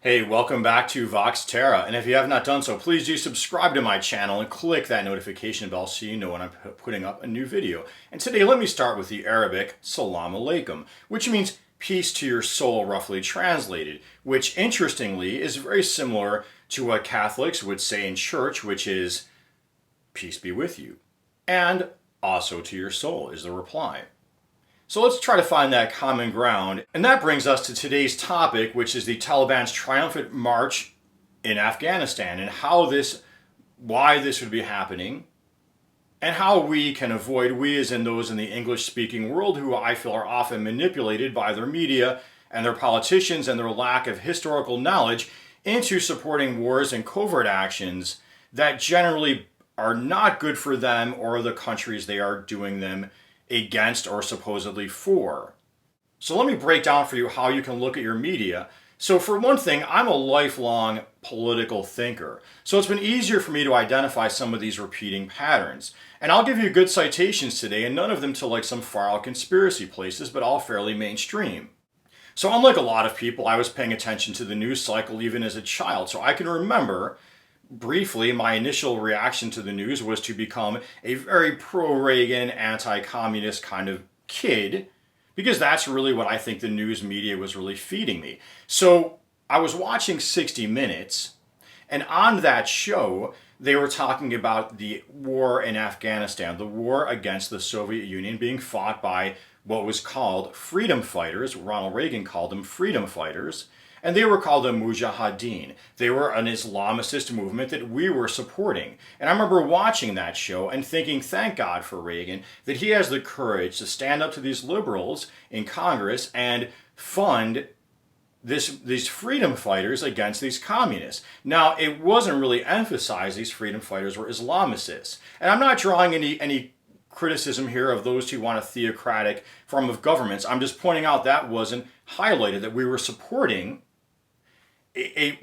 Hey, welcome back to Vox Terra, and if you have not done so, please do subscribe to my channel and click that notification bell so you know when I'm putting up a new video. And today let me start with the Arabic Salam Alaikum, which means peace to your soul, roughly translated, which interestingly is very similar to what Catholics would say in church, which is peace be with you. And also to your soul is the reply. So let's try to find that common ground. And that brings us to today's topic, which is the Taliban's triumphant march in Afghanistan and why this would be happening and how we can avoid, we as in those in the English-speaking world who I feel are often manipulated by their media and their politicians and their lack of historical knowledge into supporting wars and covert actions that generally are not good for them or the countries they are doing them against or supposedly for. So let me break down for you how you can look at your media. So for one thing, I'm a lifelong political thinker. So it's been easier for me to identify some of these repeating patterns. And I'll give you good citations today, and none of them to like some far out conspiracy places, but all fairly mainstream. So unlike a lot of people, I was paying attention to the news cycle even as a child. So I can remember briefly, my initial reaction to the news was to become a very pro-Reagan, anti-communist kind of kid, because that's really what I think the news media was really feeding me. So I was watching 60 Minutes, and on that show, they were talking about the war in Afghanistan, the war against the Soviet Union being fought by what was called freedom fighters. Ronald Reagan called them freedom fighters. And they were called the Mujahideen. They were an Islamist movement that we were supporting. And I remember watching that show and thinking, thank God for Reagan, that he has the courage to stand up to these liberals in Congress and fund these freedom fighters against these communists. Now, it wasn't really emphasized these freedom fighters were Islamists. And I'm not drawing any criticism here of those who want a theocratic form of governments. I'm just pointing out that wasn't highlighted, that we were supporting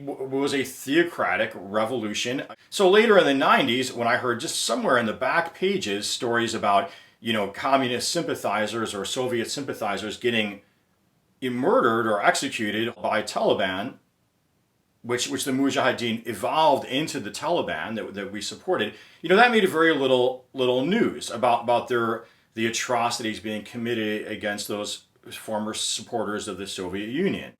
was a theocratic revolution. So later in the 90s, when I heard just somewhere in the back pages stories about, communist sympathizers or Soviet sympathizers getting murdered or executed by Taliban, which the Mujahideen evolved into the Taliban that we supported, that made very little news about the atrocities being committed against those former supporters of the Soviet Union.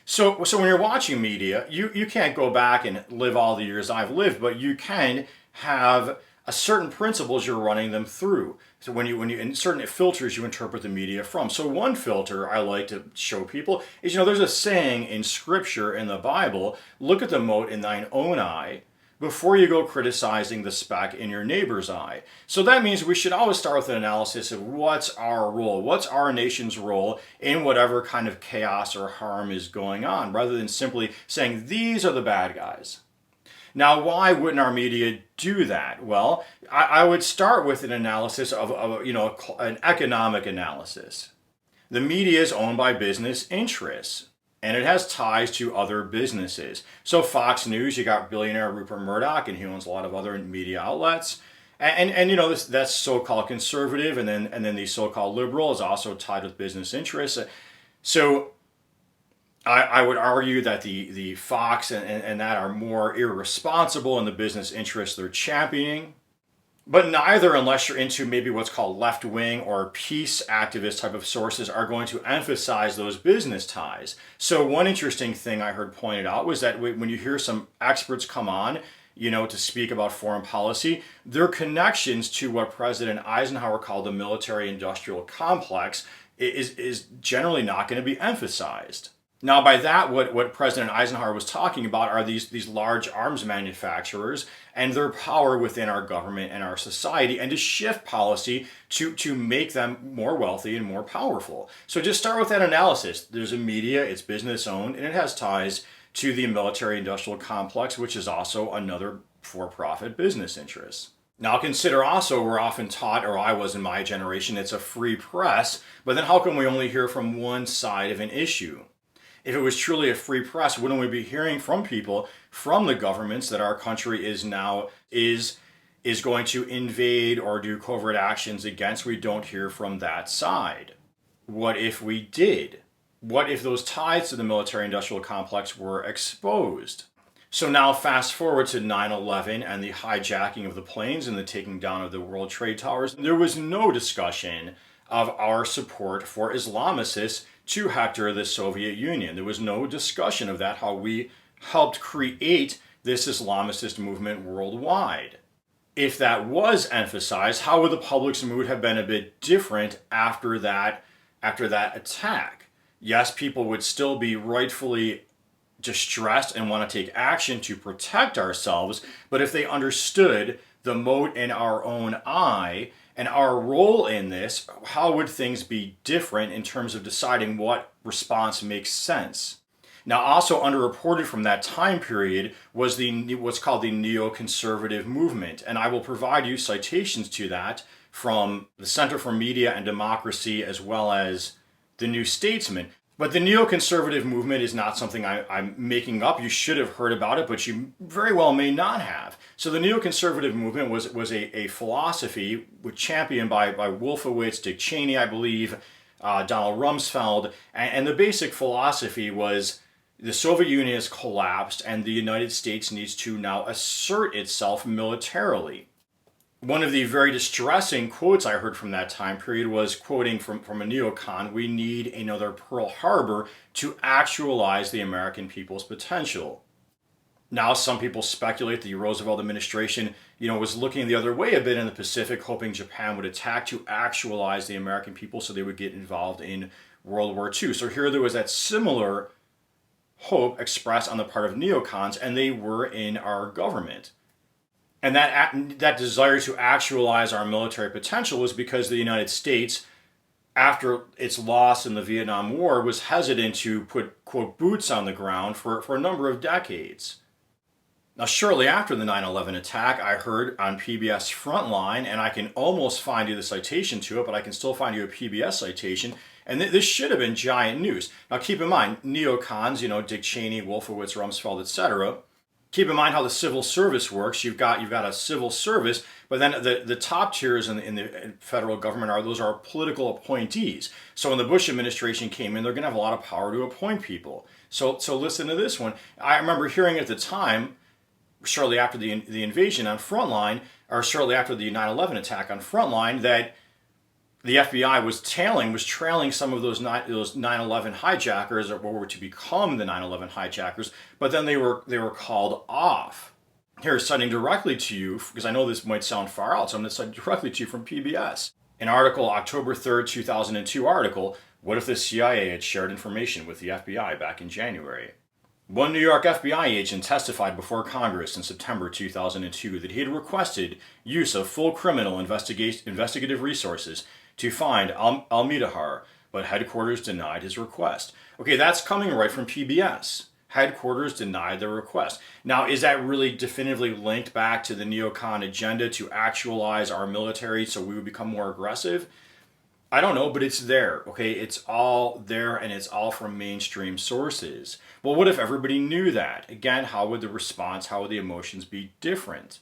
So when you're watching media, you can't go back and live all the years I've lived, but you can have a certain principles you're running them through. So when you in certain filters you interpret the media from. So one filter I like to show people is, there's a saying in Scripture in the Bible, look at the mote in thine own eye before you go criticizing the speck in your neighbor's eye. So that means we should always start with an analysis of what's our role, what's our nation's role in whatever kind of chaos or harm is going on, rather than simply saying these are the bad guys. Now, why wouldn't our media do that? Well, I would start with an analysis of an economic analysis. The media is owned by business interests, and it has ties to other businesses. So Fox News, you got billionaire Rupert Murdoch, and he owns a lot of other media outlets. And that's so-called conservative, and then the so-called liberal is also tied with business interests. So I would argue that the Fox and that are more irresponsible in the business interests they're championing. But neither, unless you're into maybe what's called left-wing or peace activist type of sources, are going to emphasize those business ties. So one interesting thing I heard pointed out was that when you hear some experts come on, to speak about foreign policy, their connections to what President Eisenhower called the military-industrial complex is generally not going to be emphasized. Now, by that, what President Eisenhower was talking about are these large arms manufacturers and their power within our government and our society, and to shift policy to make them more wealthy and more powerful. So just start with that analysis. There's a media, it's business owned, and it has ties to the military-industrial complex, which is also another for-profit business interest. Now consider also, we're often taught, or I was in my generation, it's a free press, but then how come we only hear from one side of an issue? If it was truly a free press, wouldn't we be hearing from people, from the governments that our country is going to invade or do covert actions against? We don't hear from that side. What if we did? What if those ties to the military-industrial complex were exposed? So now fast forward to 9/11 and the hijacking of the planes and the taking down of the World Trade Towers. There was no discussion of our support for Islamicists to hector the Soviet Union. There was no discussion of that, how we helped create this Islamicist movement worldwide. If that was emphasized, how would the public's mood have been a bit different after that attack? Yes, people would still be rightfully distressed and want to take action to protect ourselves, but if they understood the mote in our own eye and our role in this, how would things be different in terms of deciding what response makes sense? Now, also underreported from that time period was what's called the neoconservative movement, and I will provide you citations to that from the Center for Media and Democracy as well as the New Statesman. But the neoconservative movement is not something I'm making up. You should have heard about it, but you very well may not have. So the neoconservative movement was a philosophy championed by Wolfowitz, Dick Cheney, I believe, Donald Rumsfeld, and the basic philosophy was the Soviet Union has collapsed and the United States needs to now assert itself militarily. One of the very distressing quotes I heard from that time period was quoting from a neocon, "We need another Pearl Harbor to actualize the American people's potential." Now, some people speculate the Roosevelt administration, was looking the other way a bit in the Pacific, hoping Japan would attack to actualize the American people so they would get involved in World War II. So here there was that similar hope expressed on the part of neocons, and they were in our government. And that desire to actualize our military potential was because the United States, after its loss in the Vietnam War, was hesitant to put, quote, boots on the ground for a number of decades. Now, shortly after the 9/11 attack, I heard on PBS Frontline, and I can almost find you the citation to it, but I can still find you a PBS citation, and this should have been giant news. Now, keep in mind, neocons, Dick Cheney, Wolfowitz, Rumsfeld, etc., keep in mind how the civil service works. You've got a civil service, but then the top tiers in the federal government are political appointees. So when the Bush administration came in, they're going to have a lot of power to appoint people. So listen to this one. I remember hearing at the time, shortly after the invasion on Frontline, or shortly after the 9/11 attack on Frontline, that the FBI was trailing some of those 9/11 hijackers, or what were to become the 9/11 hijackers, but then they were called off. Here, citing directly to you, because I know this might sound far out, so I'm going to cite directly to you from PBS. An article, October 3rd, 2002 article, "What if the CIA had shared information with the FBI back in January?" One New York FBI agent testified before Congress in September 2002 that he had requested use of full criminal investigative resources to find al-Midahar, but headquarters denied his request. Okay, that's coming right from PBS. Headquarters denied the request. Now, is that really definitively linked back to the neocon agenda to actualize our military so we would become more aggressive? I don't know, but it's there, okay? It's all there, and it's all from mainstream sources. Well, what if everybody knew that? Again, how would the response, how would the emotions be different?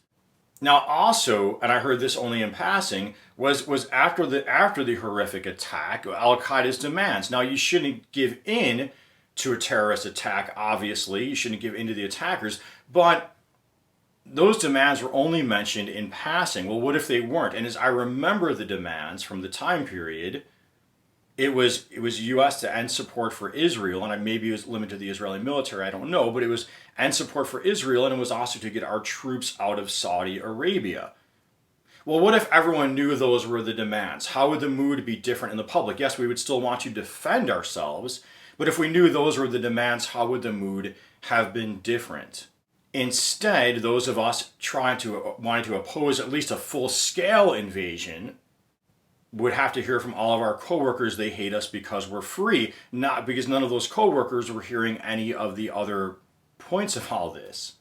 Now, also, and I heard this only in passing, was after the horrific attack, Al-Qaeda's demands. Now, you shouldn't give in to a terrorist attack, obviously. You shouldn't give in to the attackers, but those demands were only mentioned in passing. Well, what if they weren't? And as I remember the demands from the time period, it was U.S. to end support for Israel, and maybe it was limited to the Israeli military, I don't know, but it was end support for Israel, and it was also to get our troops out of Saudi Arabia. Well, what if everyone knew those were the demands? How would the mood be different in the public? Yes, we would still want to defend ourselves, but if we knew those were the demands, how would the mood have been different? Instead, those of us wanting to oppose at least a full-scale invasion would have to hear from all of our coworkers they hate us because we're free, not because none of those coworkers were hearing any of the other points of all this.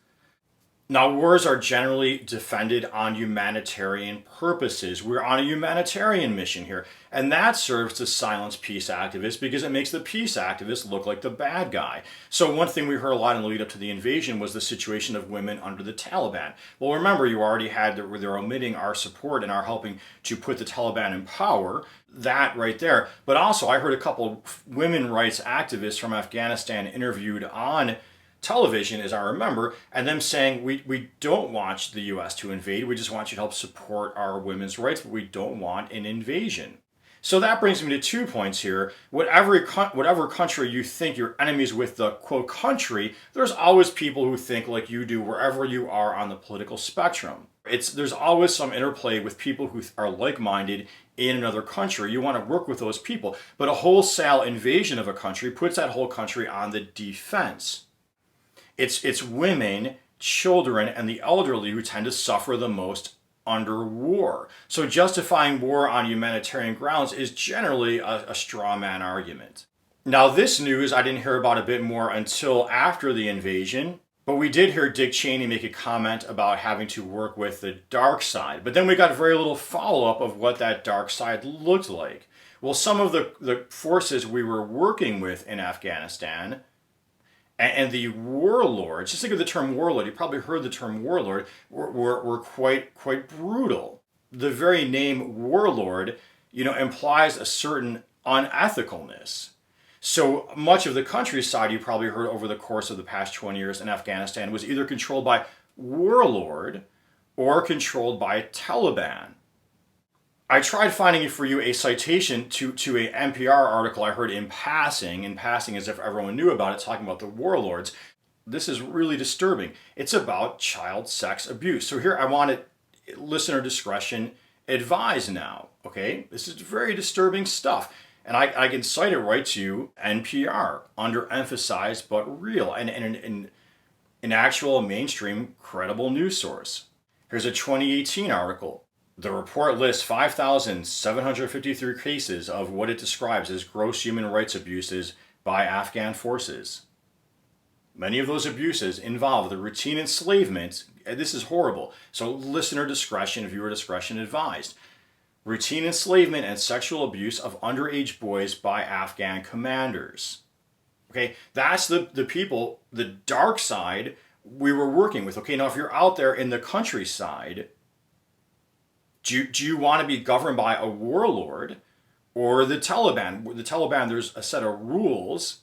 Now, wars are generally defended on humanitarian purposes. We're on a humanitarian mission here, and that serves to silence peace activists because it makes the peace activists look like the bad guy. So one thing we heard a lot in the lead up to the invasion was the situation of women under the Taliban. Well, remember, you already had that they're omitting our support and our helping to put the Taliban in power. That right there. But also, I heard a couple women rights activists from Afghanistan interviewed on television, as I remember, and them saying, we don't want the U.S. to invade, we just want you to help support our women's rights, but we don't want an invasion. So that brings me to 2 points here. Whatever country you think you're enemies with the, quote, country, there's always people who think like you do wherever you are on the political spectrum. There's always some interplay with people who are like-minded in another country. You want to work with those people, but a wholesale invasion of a country puts that whole country on the defense. It's women, children, and the elderly who tend to suffer the most under war. So justifying war on humanitarian grounds is generally a straw man argument. Now, this news I didn't hear about a bit more until after the invasion, but we did hear Dick Cheney make a comment about having to work with the dark side. But then we got very little follow-up of what that dark side looked like. Well, some of the forces we were working with in Afghanistan and the warlords, just think of the term warlord, you probably heard the term warlord, were quite brutal. The very name warlord, implies a certain unethicalness. So much of the countryside you probably heard over the course of the past 20 years in Afghanistan was either controlled by warlord or controlled by Taliban. I tried finding for you a citation to a NPR article I heard in passing as if everyone knew about it, talking about the warlords. This is really disturbing. It's about child sex abuse. So here I want listener discretion advised now, okay? This is very disturbing stuff. And I can cite it right to NPR, underemphasized but real, and an actual mainstream credible news source. Here's a 2018 article. The report lists 5,753 cases of what it describes as gross human rights abuses by Afghan forces. Many of those abuses involve the routine enslavement. This is horrible. So listener discretion, viewer discretion advised. Routine enslavement and sexual abuse of underage boys by Afghan commanders. Okay, that's the people, the dark side we were working with. Okay, now if you're out there in the countryside, do you want to be governed by a warlord or the Taliban? The Taliban, there's a set of rules.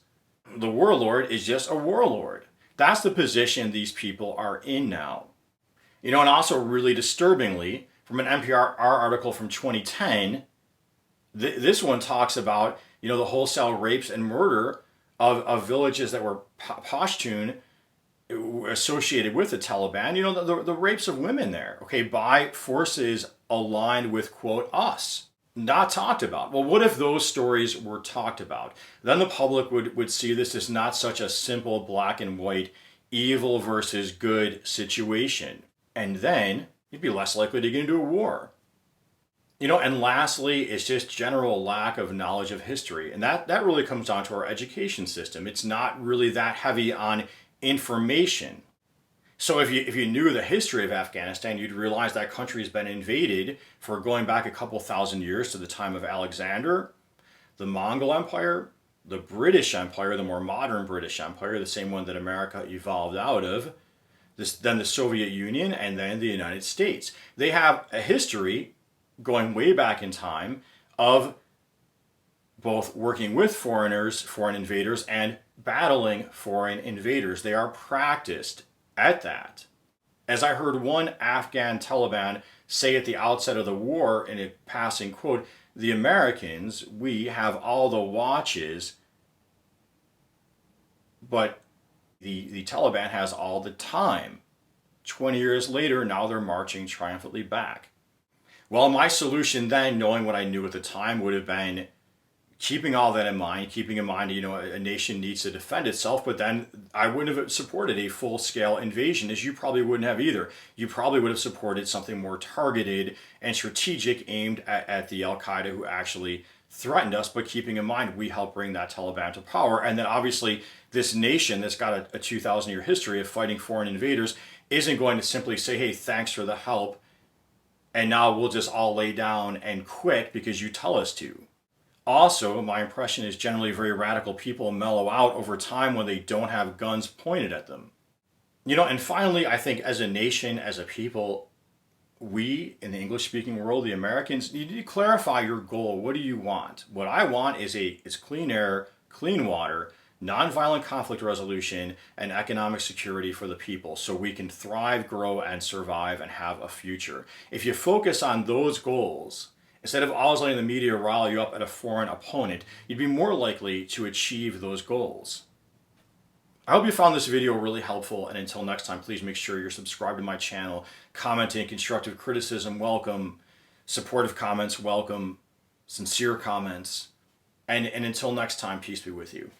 The warlord is just a warlord. That's the position these people are in now. And also really disturbingly, from an NPR article from 2010, this one talks about, the wholesale rapes and murder of villages that were Pashtun associated with the Taliban, the rapes of women there, okay, by forces aligned with, quote, us, not talked about. Well, what if those stories were talked about? Then the public would see this as not such a simple black and white evil versus good situation. And then you'd be less likely to get into a war. And lastly, it's just general lack of knowledge of history. And that really comes down to our education system. It's not really that heavy on information. So if you knew the history of Afghanistan, you'd realize that country has been invaded for going back a couple thousand years to the time of Alexander, the Mongol Empire, the British Empire, the more modern British Empire, the same one that America evolved out of, then the Soviet Union, and then the United States. They have a history going way back in time of both working with foreigners, foreign invaders, and battling foreign invaders. They are practiced at that. As I heard one Afghan Taliban say at the outset of the war in a passing quote, the Americans, we have all the watches, but the Taliban has all the time. 20 years later, now they're marching triumphantly back. Well, my solution then, knowing what I knew at the time, would have been keeping all that in mind, keeping in mind, a nation needs to defend itself, but then I wouldn't have supported a full-scale invasion, as you probably wouldn't have either. You probably would have supported something more targeted and strategic, aimed at the Al-Qaeda who actually threatened us, but keeping in mind we helped bring that Taliban to power. And then obviously this nation that's got a 2,000-year history of fighting foreign invaders isn't going to simply say, hey, thanks for the help, and now we'll just all lay down and quit because you tell us to. Also, my impression is generally very radical people mellow out over time when they don't have guns pointed at them. And finally, I think as a nation, as a people, we in the English-speaking world, the Americans, need to clarify your goal. What do you want? What I want is clean air, clean water, nonviolent conflict resolution, and economic security for the people so we can thrive, grow, and survive and have a future. If you focus on those goals, instead of always letting the media rile you up at a foreign opponent, you'd be more likely to achieve those goals. I hope you found this video really helpful, and until next time, please make sure you're subscribed to my channel. Commenting, constructive criticism, welcome. Supportive comments, welcome. Sincere comments. And until next time, peace be with you.